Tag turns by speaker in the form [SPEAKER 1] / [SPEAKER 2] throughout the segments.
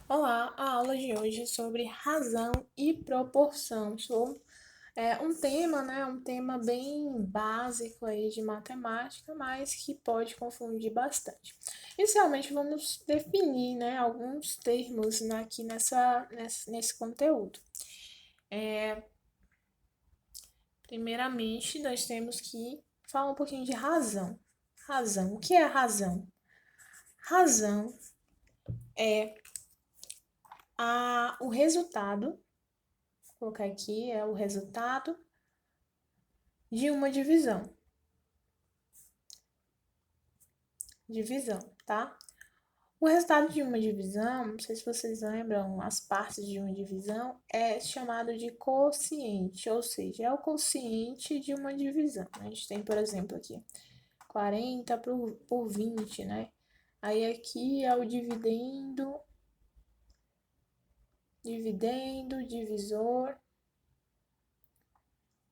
[SPEAKER 1] Olá, a aula de hoje é sobre razão e proporção. Um tema, né? Um tema bem básico aí de matemática, mas que pode confundir bastante. Inicialmente, vamos definir, né, alguns termos aqui nesse conteúdo. Primeiramente, nós temos que falar um pouquinho de razão. Razão. O que é razão? Razão é o resultado, vou colocar aqui, é o resultado de uma divisão. Divisão, tá? O resultado de uma divisão, não sei se vocês lembram, as partes de uma divisão é chamado de quociente, ou seja, é o quociente de uma divisão. A gente tem, por exemplo, aqui 40 por 20, né? Aí aqui é o divisor,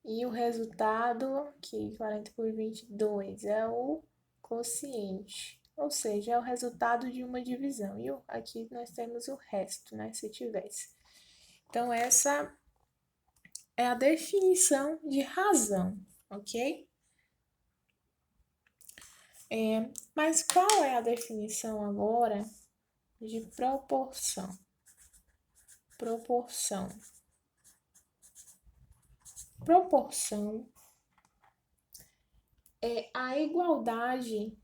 [SPEAKER 1] e o resultado, que 40 por 22, é o quociente, ou seja, é o resultado de uma divisão. E aqui nós temos o resto, né, se tivesse. Então, essa é a definição de razão, ok? Mas qual é a definição agora de proporção? Proporção. Proporção é a igualdade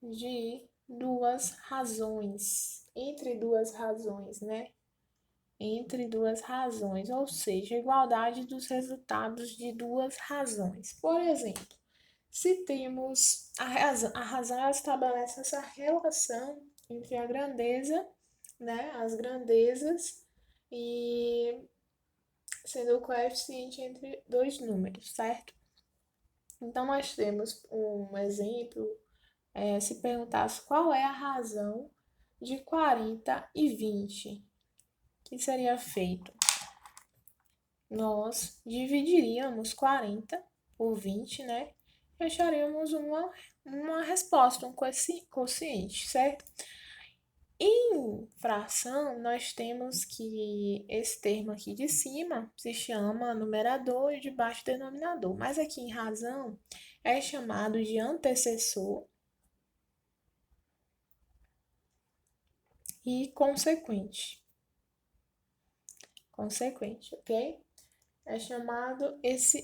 [SPEAKER 1] de duas razões, entre duas razões, né? Entre duas razões, ou seja, igualdade dos resultados de duas razões. Por exemplo, se temos a razão ela estabelece essa relação entre a grandeza, né? As grandezas e sendo o coeficiente entre dois números, certo? Então, nós temos um exemplo, se perguntasse qual é a razão de 40 e 20, o que seria feito? Nós dividiríamos 40 por 20, né? E acharíamos uma resposta, um quociente, certo? Em fração, nós temos que esse termo aqui de cima se chama numerador e de baixo denominador, mas aqui em razão é chamado de antecessor e consequente. Consequente, ok? É chamado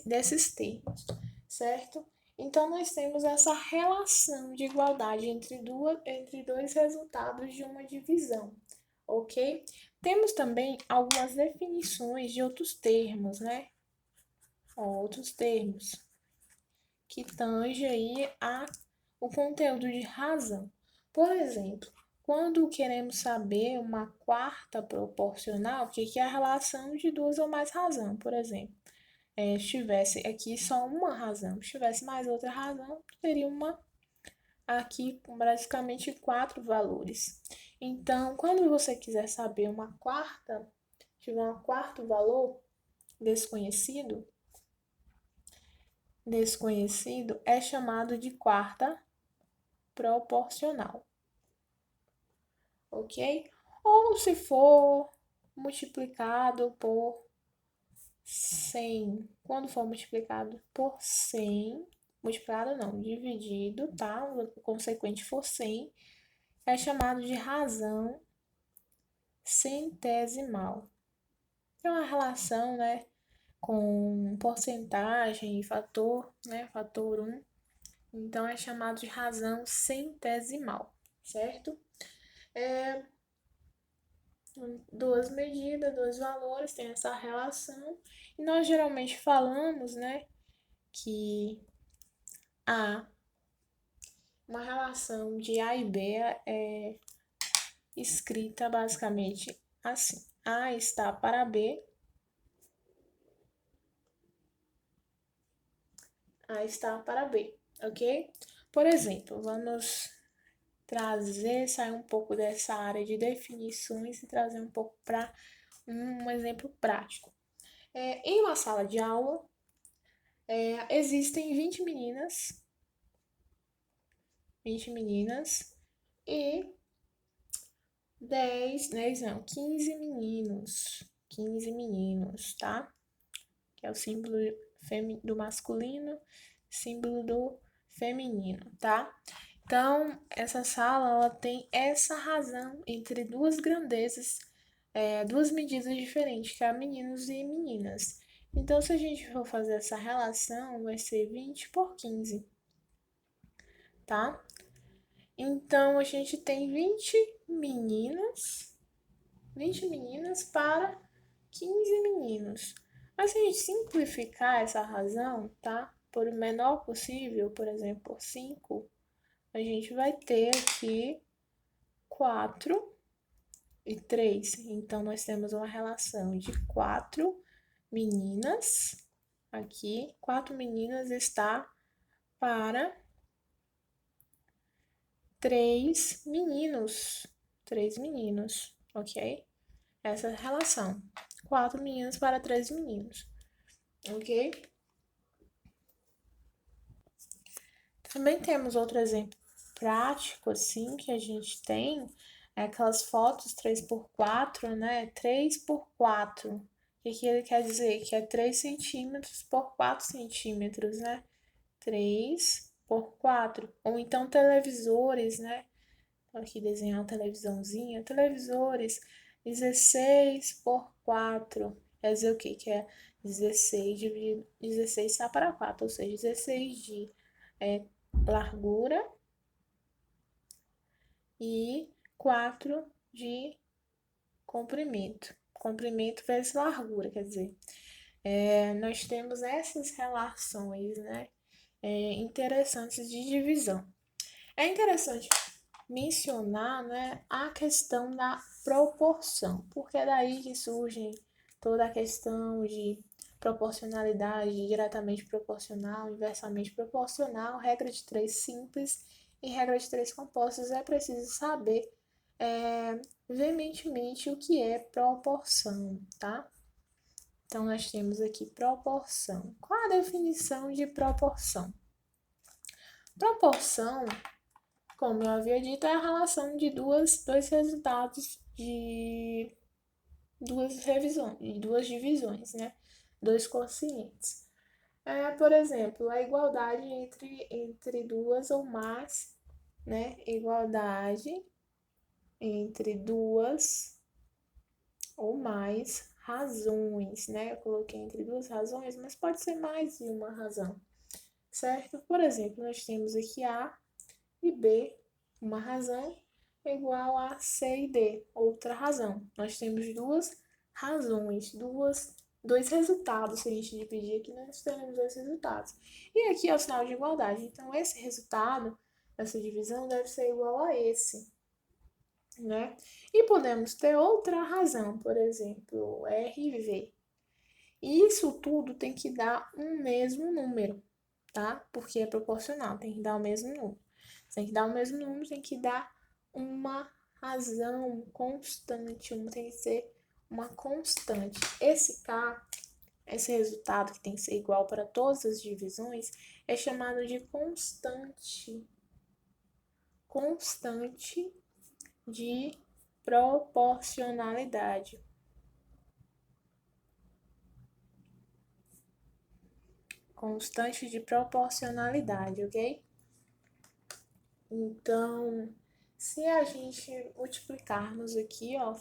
[SPEAKER 1] desses termos, certo? Então, nós temos essa relação de igualdade entre dois resultados de uma divisão, ok? Temos também algumas definições de outros termos, né? Outros termos que tangem aí o conteúdo de razão. Por exemplo, quando queremos saber uma quarta proporcional, o que é a relação de duas ou mais razões, por exemplo? Estivesse aqui só uma razão, se tivesse mais outra razão, teria aqui com basicamente quatro valores. Então, quando você quiser saber tiver um quarto valor desconhecido, é chamado de quarta proporcional, ok? Ou se for multiplicado por 100, quando for multiplicado por 100, multiplicado não, dividido, tá? O consequente for 100, é chamado de razão centesimal. É uma relação, né, com porcentagem e fator, né, fator 1. Então, é chamado de razão centesimal, certo? Duas medidas, dois valores, tem essa relação. E nós geralmente falamos, né, que uma relação de A e B é escrita basicamente assim: A está para B, A está para B, ok? Por exemplo, vamos sair um pouco dessa área de definições e trazer um pouco para um exemplo prático. Em uma sala de aula, existem 20 meninas 20 meninas e 15 meninos. 15 meninos, tá? Que é o símbolo do masculino, símbolo do feminino, tá? Então, essa sala, ela tem essa razão entre duas grandezas, duas medidas diferentes, que é meninos e meninas. Então, se a gente for fazer essa relação, vai ser 20 por 15, tá? Então, a gente tem 20 meninas para 15 meninos. Mas se a gente simplificar essa razão, tá? Por o menor possível, por exemplo, por 5, a gente vai ter aqui 4 e 3. Então, nós temos uma relação de 4 meninas. Aqui, 4 meninas está para 3 meninos. 3 meninos, ok? Essa relação. 4 meninos para 3 meninos, ok? Também temos outro exemplo prático, assim, que a gente tem, aquelas fotos 3x4, né? 3x4. O que ele quer dizer? Que é 3 centímetros por 4 centímetros, né? 3x4. Ou então televisores, né? Aqui desenhar uma televisãozinha. Televisores 16x4. Quer dizer o quê? Que é 16 dividido 16 está para 4, ou seja, 16 de largura e 4 de comprimento. Comprimento vezes largura, quer dizer. Nós temos essas relações, né? Interessantes de divisão. É interessante mencionar, né, a questão da proporção, porque é daí que surge toda a questão de proporcionalidade, diretamente proporcional, inversamente proporcional, regra de 3 simples e regra de 3 compostas. É preciso saber veementemente o que é proporção, tá? Então, nós temos aqui proporção. Qual a definição de proporção? Proporção, como eu havia dito, é a relação de dois resultados de duas divisões, né? Dois quocientes. Por exemplo, a igualdade entre duas ou mais, né? Igualdade entre duas ou mais razões, né? Eu coloquei entre duas razões, mas pode ser mais de uma razão, certo? Por exemplo, nós temos aqui A e B, uma razão, igual a C e D, outra razão. Nós temos duas razões, dois resultados. Se a gente dividir aqui, nós teremos dois resultados. E aqui é o sinal de igualdade. Então, esse resultado, essa divisão, deve ser igual a esse, né? E podemos ter outra razão, por exemplo, RV. Isso tudo tem que dar um mesmo número, tá? Porque é proporcional, tem que dar o mesmo número. Tem que dar o mesmo número, tem que dar uma razão constante, tem que ser uma constante. Esse resultado que tem que ser igual para todas as divisões, é chamado de constante. Constante de proporcionalidade. Constante de proporcionalidade, ok? Então, se a gente multiplicarmos aqui, ó,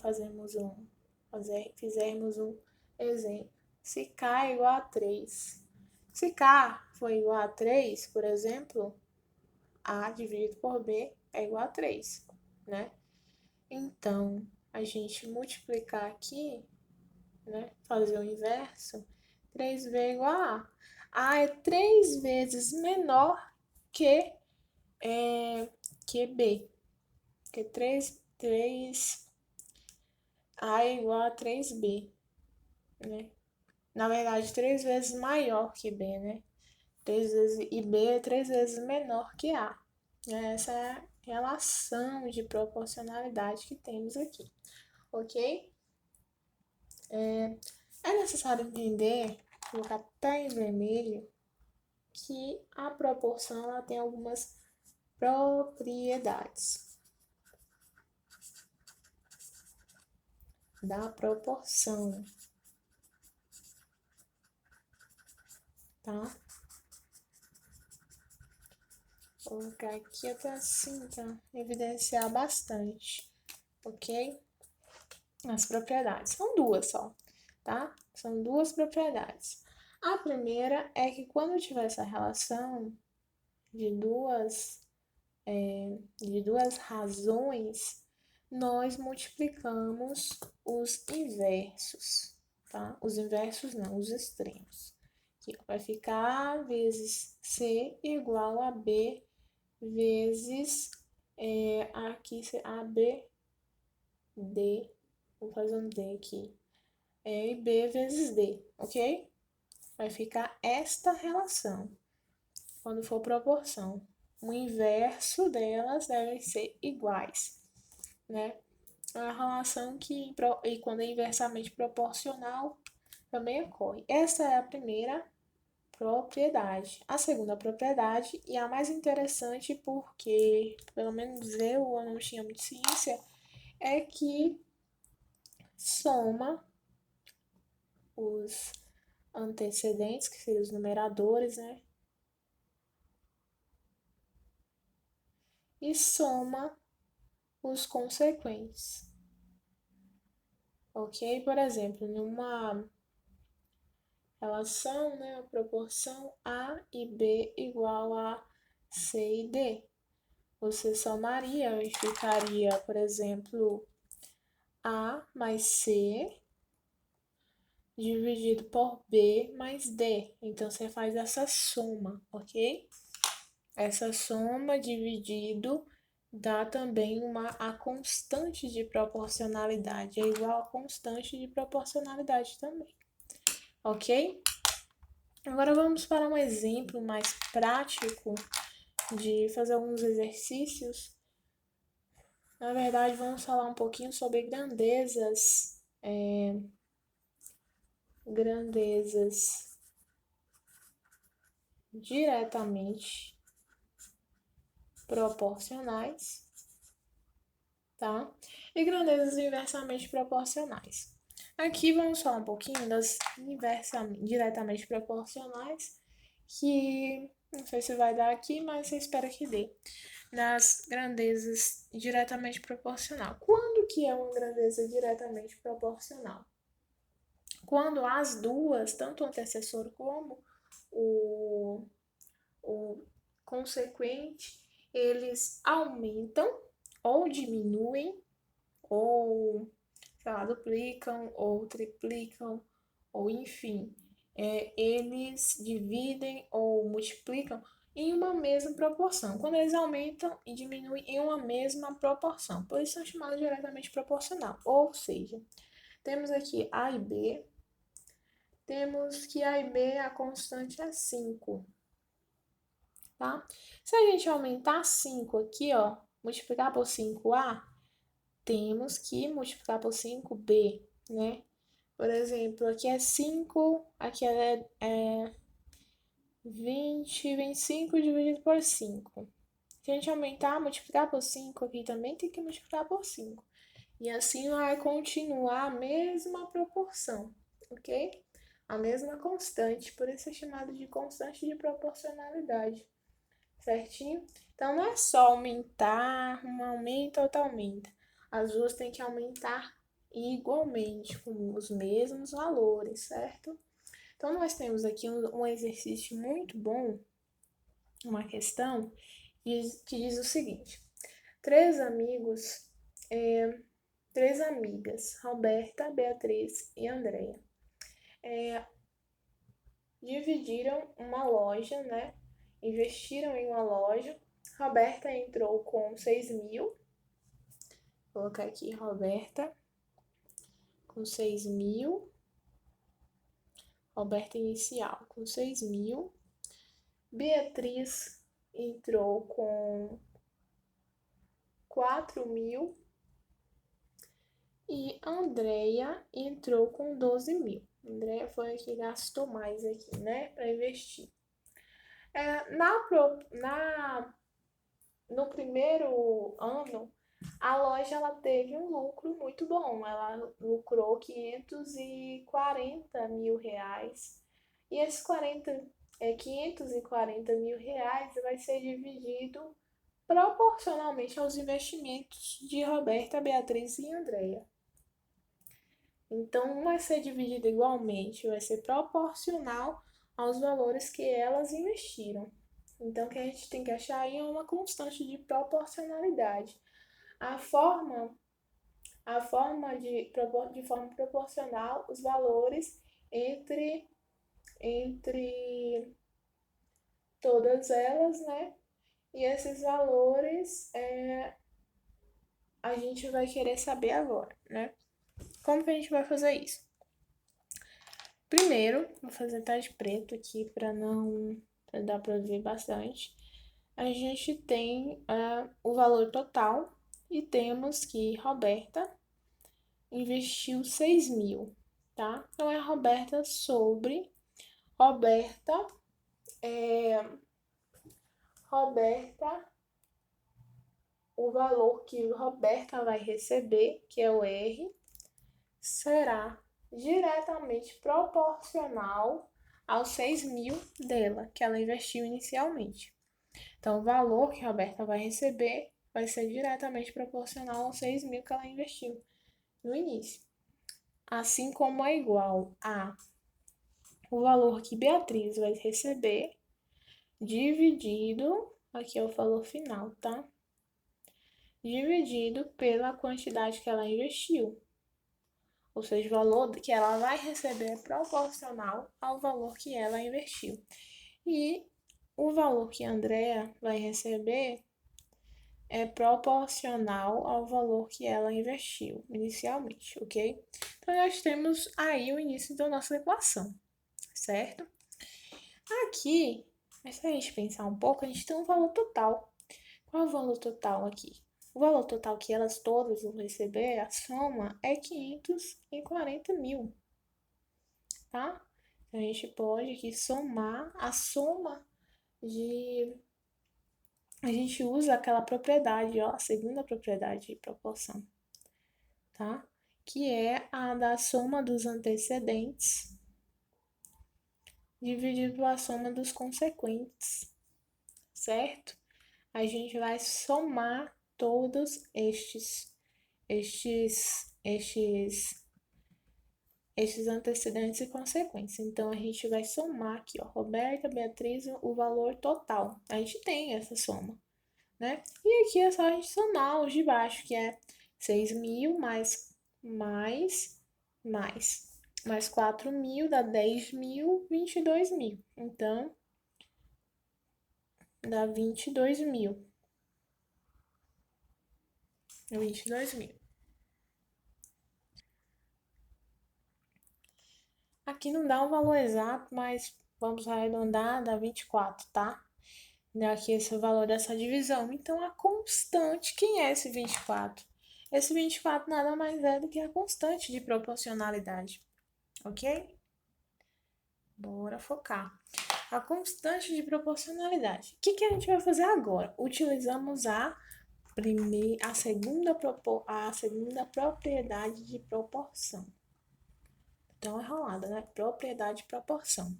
[SPEAKER 1] fizermos um exemplo. Se K é igual a 3. Se K for igual a 3, por exemplo, A dividido por B é igual a 3, né? Então, a gente multiplicar aqui, né, fazer o inverso, 3B é igual a A. A é 3 vezes menor que, que B. Que 3 A é igual a 3B, né? Na verdade, 3 vezes maior que B, né? 3 vezes, e B é 3 vezes menor que A. Essa é a relação de proporcionalidade que temos aqui, ok? É necessário entender, colocar até em vermelho, que a proporção ela tem algumas propriedades da proporção, tá? Vou colocar aqui até assim, tá? Evidenciar bastante, ok? As propriedades. São duas só, tá? São duas propriedades. A primeira é que quando tiver essa relação de duas razões, nós multiplicamos os inversos, tá? Os inversos não, os extremos. Aqui vai ficar A vezes C igual a B vezes, aqui AB, D, vou fazer um D aqui, e B vezes D, ok? Vai ficar esta relação, quando for proporção. O inverso delas devem ser iguais, né? É uma relação que, e quando é inversamente proporcional, também ocorre. Essa é a primeira propriedade. A segunda propriedade, e a mais interessante porque, pelo menos eu não tinha muita ciência, é que soma os antecedentes, que seriam os numeradores, né? E soma os consequentes. Ok? Por exemplo, numa relação, né, a proporção A e B igual a C e D. Você somaria e ficaria, por exemplo, A mais C dividido por B mais D. Então, você faz essa soma, ok? Essa soma dividido dá também a constante de proporcionalidade. É igual a constante de proporcionalidade também, ok? Agora vamos para um exemplo mais prático de fazer alguns exercícios. Na verdade, vamos falar um pouquinho sobre grandezas diretamente proporcionais, tá? E grandezas inversamente proporcionais. Aqui vamos falar um pouquinho das diretamente proporcionais, que não sei se vai dar aqui, mas eu espero que dê. Nas grandezas diretamente proporcional. Quando que é uma grandeza diretamente proporcional? Quando as duas, tanto o antecessor como o consequente, eles aumentam ou diminuem, ou, sei lá, duplicam, ou triplicam, ou enfim, eles dividem ou multiplicam em uma mesma proporção. Quando eles aumentam e diminuem em uma mesma proporção, por isso são chamados diretamente proporcional. Ou seja, temos aqui A e B, temos que A e B, a constante é 5, tá? Se a gente aumentar 5 aqui, ó, multiplicar por 5A, temos que multiplicar por 5B, né? Por exemplo, aqui é 5, aqui é 25 dividido por 5. Se a gente aumentar, multiplicar por 5, aqui também tem que multiplicar por 5. E assim vai continuar a mesma proporção, ok? A mesma constante, por isso é chamado de constante de proporcionalidade, certinho? Então, não é só aumentar, uma aumenta, outra aumenta. As duas têm que aumentar igualmente, com os mesmos valores, certo? Então, nós temos aqui um exercício muito bom, uma questão, que diz o seguinte: três amigos, três amigas, Roberta, Beatriz e Andréia, dividiram uma loja, né? Investiram em uma loja. Roberta entrou com 6.000. Vou colocar aqui Roberta com 6.000. Roberta inicial com 6.000. Beatriz entrou com 4.000. E Andréia entrou com 12.000. Andréia foi a que gastou mais aqui, né? Para investir. Na no primeiro ano, a loja ela teve um lucro muito bom. Ela lucrou R$ 540 mil. E esses 540 mil reais vai ser dividido proporcionalmente aos investimentos de Roberta, Beatriz e Andréia. Então, não vai ser dividido igualmente, vai ser proporcional aos valores que elas investiram. Então, o que a gente tem que achar aí é uma constante de proporcionalidade. A forma, de forma proporcional os valores entre todas elas, né? E esses valores a gente vai querer saber agora, né? Como que a gente vai fazer isso? Primeiro, vou fazer de preto aqui para não pra dar para ver bastante. A gente tem o valor total e temos que Roberta investiu 6 mil, tá? Então é Roberta sobre Roberta, Roberta, o valor que Roberta vai receber, que é o R, será diretamente proporcional aos 6 mil dela, que ela investiu inicialmente. Então, o valor que a Roberta vai receber vai ser diretamente proporcional aos 6 mil que ela investiu no início. Assim como é igual a o valor que Beatriz vai receber dividido, aqui é o valor final, tá? Dividido pela quantidade que ela investiu. Ou seja, o valor que ela vai receber é proporcional ao valor que ela investiu. E o valor que a Andrea vai receber é proporcional ao valor que ela investiu inicialmente, ok? Então, nós temos aí o início da nossa equação, certo? Aqui, mas se a gente pensar um pouco, a gente tem um valor total. Qual é o valor total aqui? O valor total que elas todas vão receber, a soma, é 540 mil, tá? Então, a gente pode aqui somar a soma de... A gente usa aquela propriedade, ó, a segunda propriedade de proporção, tá? Que é a da soma dos antecedentes dividido pela soma dos consequentes, certo? A gente vai somar todos estes antecedentes e consequências. Então, a gente vai somar aqui, ó, Roberta, Beatriz, o valor total. A gente tem essa soma, né? E aqui é só a gente somar os de baixo, que é 6 mil mais 4 mil dá 10 mil, 22 mil. Então, dá 22 mil. 22 mil. Aqui não dá um valor exato, mas vamos arredondar, dá 24, tá? Dá aqui esse valor dessa divisão. Então, a constante, quem é esse 24? Esse 24 nada mais é do que a constante de proporcionalidade, ok? Bora focar. A constante de proporcionalidade. O que a gente vai fazer agora? Utilizamos a segunda propriedade de proporção. Então, enrolada, né? Propriedade de proporção.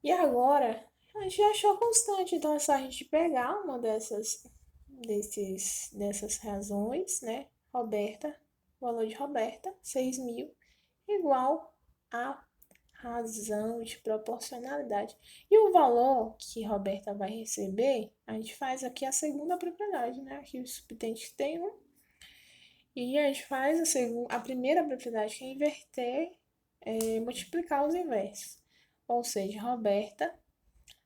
[SPEAKER 1] E agora, a gente já achou a constante. Então, é só a gente pegar uma dessas razões, né? Roberta, o valor de Roberta, 6 mil, igual a razão de proporcionalidade. E o valor que Roberta vai receber, a gente faz aqui a segunda propriedade, né? Aqui o subtente tem um. E a gente faz a primeira propriedade, que é inverter, multiplicar os inversos. Ou seja, Roberta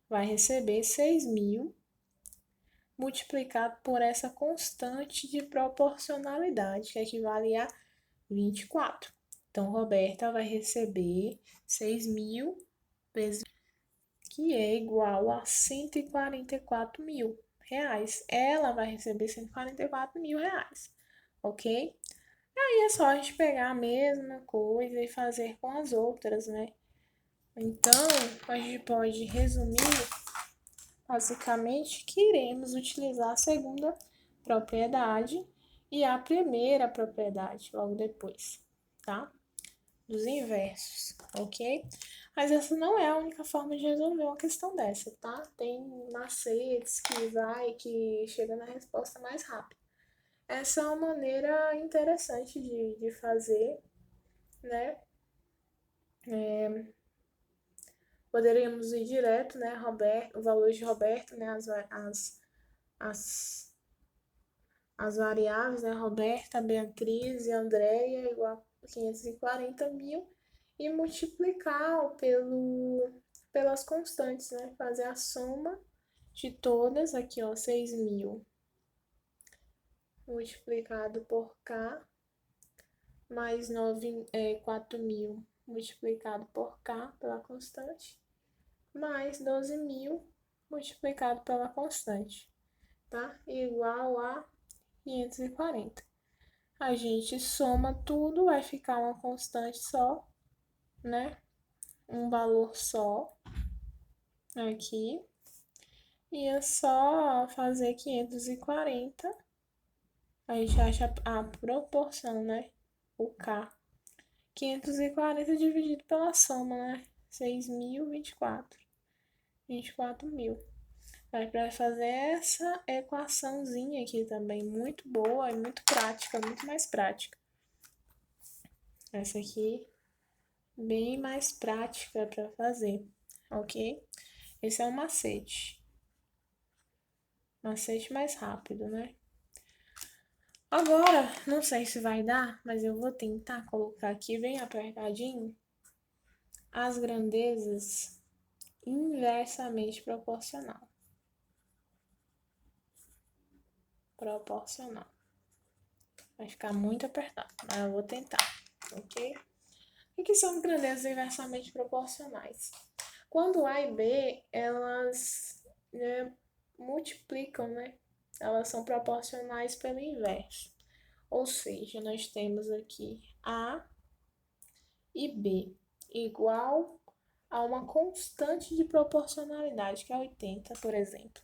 [SPEAKER 1] vai receber 6 mil multiplicado por essa constante de proporcionalidade, que equivale a 24. Então, Roberta vai receber 6 mil vezes, que é igual a 144 mil reais. Ela vai receber 144 mil reais, ok? Aí é só a gente pegar a mesma coisa e fazer com as outras, né? Então, a gente pode resumir basicamente que iremos utilizar a segunda propriedade e a primeira propriedade logo depois, tá? Dos inversos, ok? Mas essa não é a única forma de resolver uma questão dessa, tá? Tem macetes que chega na resposta mais rápido. Essa é uma maneira interessante de fazer, né? Poderíamos ir direto, né? O valor de Roberto, né? As, as variáveis, né? Roberta, Beatriz e Andréia igual a 540 mil e multiplicar pelas constantes, né? Fazer a soma de todas, aqui ó, 6.000 multiplicado por K mais 4.000 multiplicado por K pela constante mais 12.000 multiplicado pela constante, tá? Igual a 540. A gente soma tudo, vai ficar uma constante só, né? Um valor só aqui. E é só fazer 540. A gente acha a proporção, né? O K. 540 dividido pela soma, né? 6.024. 24.000. Vai fazer essa equaçãozinha aqui também, muito boa e muito prática, muito mais prática. Essa aqui, bem mais prática para fazer, ok? Esse é o macete. Macete mais rápido, né? Agora, não sei se vai dar, mas eu vou tentar colocar aqui bem apertadinho as grandezas inversamente proporcional. Vai ficar muito apertado, mas eu vou tentar, ok? O que são grandezas inversamente proporcionais? Quando A e B, elas multiplicam, né? Elas são proporcionais pelo inverso. Ou seja, nós temos aqui A e B igual a uma constante de proporcionalidade, que é 80, por exemplo.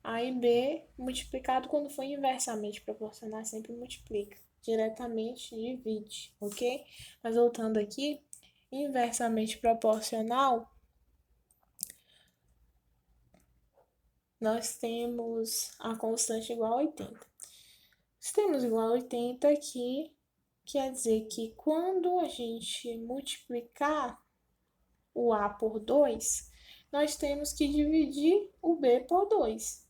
[SPEAKER 1] A e B multiplicado quando for inversamente proporcional, sempre multiplica. Diretamente divide, ok? Mas voltando aqui, inversamente proporcional, nós temos a constante igual a 80. Se temos igual a 80 aqui, quer dizer que quando a gente multiplicar o A por 2, nós temos que dividir o B por 2.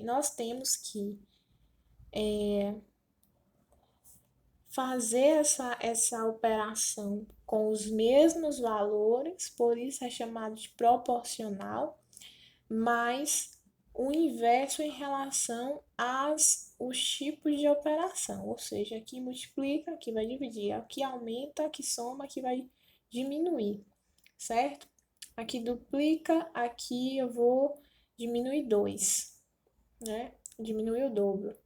[SPEAKER 1] Nós temos que fazer essa operação com os mesmos valores, por isso é chamado de proporcional, mas o inverso em relação os tipos de operação, ou seja, aqui multiplica, aqui vai dividir, aqui aumenta, aqui soma, aqui vai diminuir, certo? Aqui duplica, aqui eu vou diminuir 2, né? Diminuir o dobro.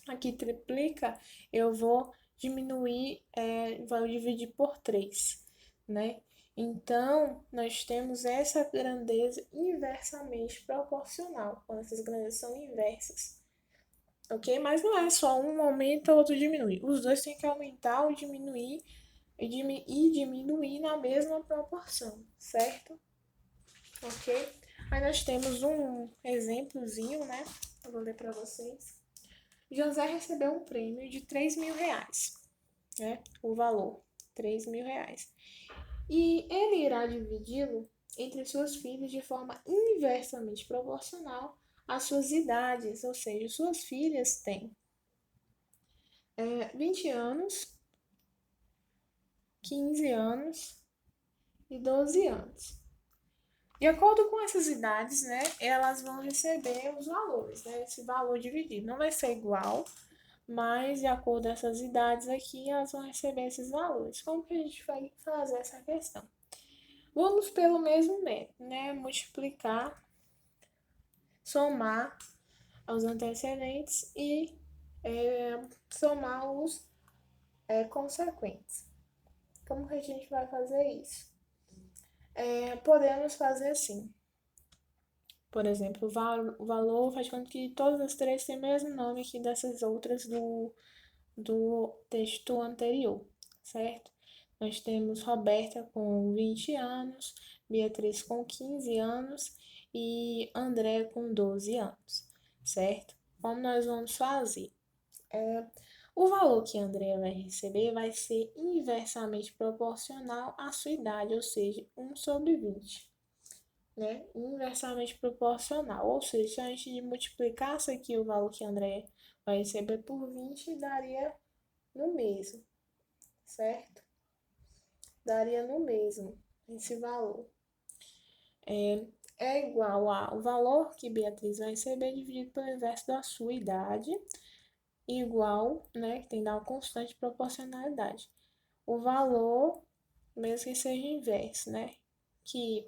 [SPEAKER 1] Aqui triplica, eu vou diminuir, vou dividir por 3, né? Então, nós temos essa grandeza inversamente proporcional, quando essas grandezas são inversas, ok? Mas não é só um aumenta, o outro diminui. Os dois têm que aumentar ou diminuir e diminuir na mesma proporção, certo? Ok? Aí nós temos um exemplozinho, né? Eu vou ler para vocês. José recebeu um prêmio de 3.000 reais, né? O valor, 3.000 reais. E ele irá dividi-lo entre suas filhas de forma inversamente proporcional às suas idades, ou seja, suas filhas têm 20 anos, 15 anos e 12 anos. De acordo com essas idades, né, elas vão receber os valores, né, esse valor dividido. Não vai ser igual, mas de acordo com essas idades aqui, elas vão receber esses valores. Como que a gente vai fazer essa questão? Vamos pelo mesmo método, né, multiplicar, somar os antecedentes e somar os consequentes. Como que a gente vai fazer isso? podemos fazer assim. Por exemplo, o valor faz com que todas as três tenham o mesmo nome que dessas outras do texto anterior, certo? Nós temos Roberta com 20 anos, Beatriz com 15 anos e André com 12 anos, certo? Como nós vamos fazer? O valor que a Andrea vai receber vai ser inversamente proporcional à sua idade, ou seja, 1/20, né? Inversamente proporcional, ou seja, se a gente multiplicasse aqui o valor que a Andrea vai receber por 20, daria no mesmo, certo? Daria no mesmo esse valor. É igual ao valor que Beatriz vai receber dividido pelo inverso da sua idade, igual, né, que tem que dar uma constante proporcionalidade. O valor, mesmo que seja inverso, né, que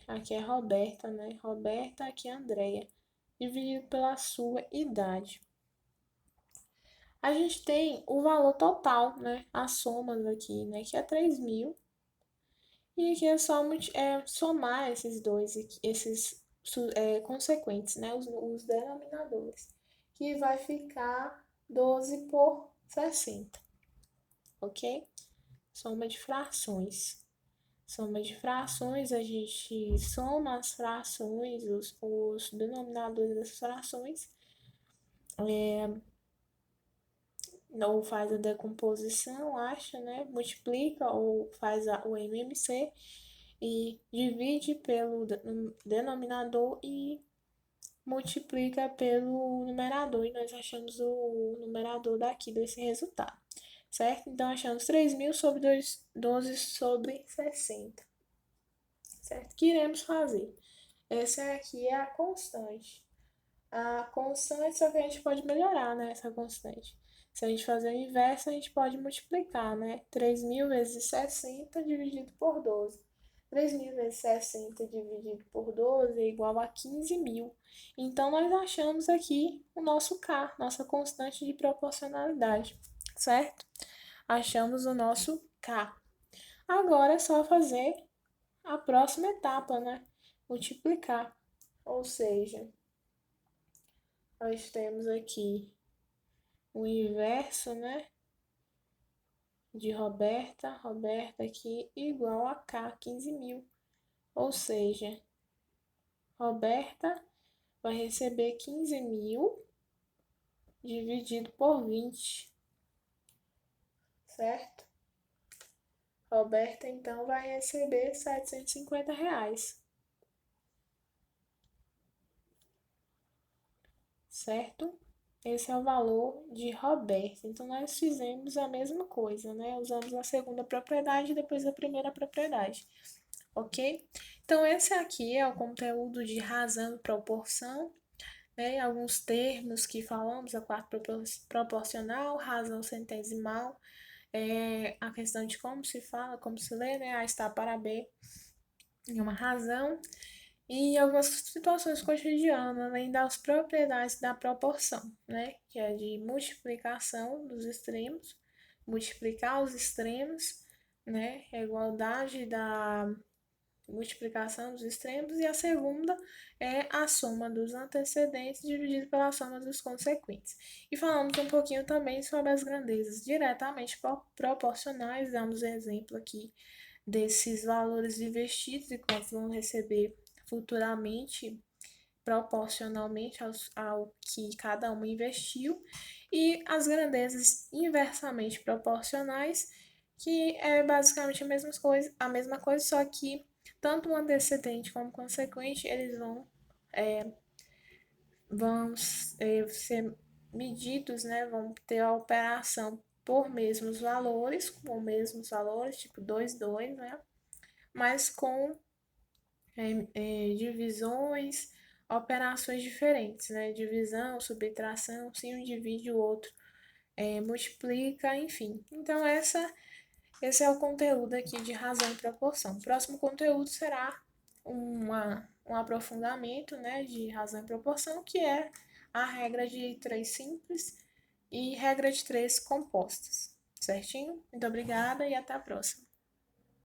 [SPEAKER 1] aqui é Roberta, né, Roberta, aqui é Andréia, dividido pela sua idade. A gente tem o valor total, né, as somas aqui, né, que é 3.000. E aqui é só somar esses dois, esses consequentes, né, os denominadores, que vai ficar 12 por 60, ok? Soma de frações. Soma de frações, a gente soma as frações, os denominadores das frações, ou faz a decomposição, acha, né? Multiplica ou faz o MMC e divide pelo denominador e multiplica pelo numerador. E nós achamos o numerador daqui desse resultado, certo? Então, achamos 3.000 sobre 12 sobre 60, certo? O que iremos fazer? Essa aqui é a constante. A constante, só que a gente pode melhorar, né, essa constante. Se a gente fazer o inverso, a gente pode multiplicar, né? 3.000 vezes 60 dividido por 12. 3.000 vezes 60 dividido por 12 é igual a 15.000. Então, nós achamos aqui o nosso K, nossa constante de proporcionalidade, certo? Achamos o nosso K. Agora é só fazer a próxima etapa, né? Multiplicar. Ou seja, nós temos aqui o inverso, né, de Roberta, Roberta aqui igual a K, 15.000. Ou seja, Roberta vai receber 15.000 dividido por 20, certo? Roberta, então, vai receber R$ 750, certo? Esse é o valor de Roberta. Então, nós fizemos a mesma coisa, né? Usamos a segunda propriedade e depois a primeira propriedade, ok? Então, esse aqui é o conteúdo de razão e proporção, né? Alguns termos que falamos, a quarta proporcional, razão centesimal, a questão de como se fala, como se lê, né? A está para B em uma razão, e algumas situações cotidianas, além das propriedades da proporção, né? Que é de multiplicação dos extremos, multiplicar os extremos, né? A igualdade da multiplicação dos extremos, e a segunda é a soma dos antecedentes dividido pela soma dos consequentes. E falamos um pouquinho também sobre as grandezas diretamente proporcionais, damos exemplo aqui desses valores investidos e quantos vão receber futuramente proporcionalmente ao que cada uma investiu, e as grandezas inversamente proporcionais, que é basicamente a mesma coisa, só que tanto o antecedente como o consequente, eles vão ser medidos, né? Vão ter a operação por mesmos valores, com mesmos valores, tipo 2, 2, né? Mas com divisões, operações diferentes, né? Divisão, subtração, se um divide o outro, multiplica, enfim. Então, esse é o conteúdo aqui de razão e proporção. O próximo conteúdo será um aprofundamento, né, de razão e proporção, que é a regra de 3 simples e regra de 3 compostas. Certinho? Muito obrigada e até a próxima.